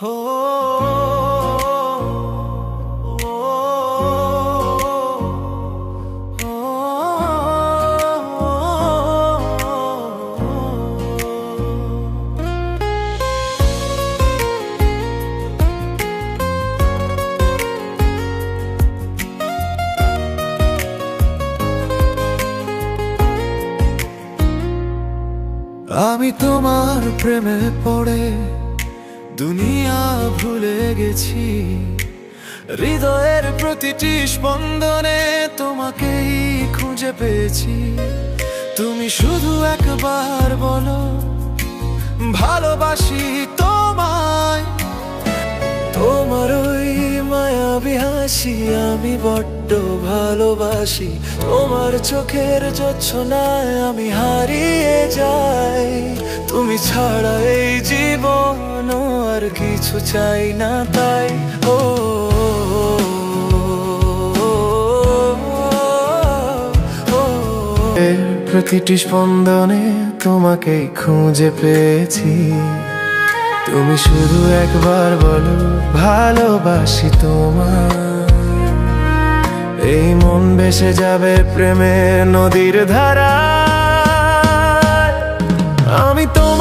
আমি তোমার প্রেমে পড়ে দুনিয়া ভুলে গেছি, হৃদয়ের প্রতিটি স্পন্দনে তোমাকেই খুঁজে পেয়েছি। তুমি শুধু একবার বলো ভালোবাসি তোমায়, তোমার ওই মায়াবী হাসি আমি বড্ড ভালোবাসি। তোমার চোখের জোছনায় আমি হারিয়ে যাই, তুমি ছাড়া এই জীবন আর কিছু চাই না তাই। ও প্রতিটি স্পন্দনে তোমাকেই খুঁজে পেয়েছি। তুমি শুধু একবার বলো ভালোবাসি তোমায়, এই মন ভেসে যাবে প্রেমে নদীর ধারা। আমি তোমার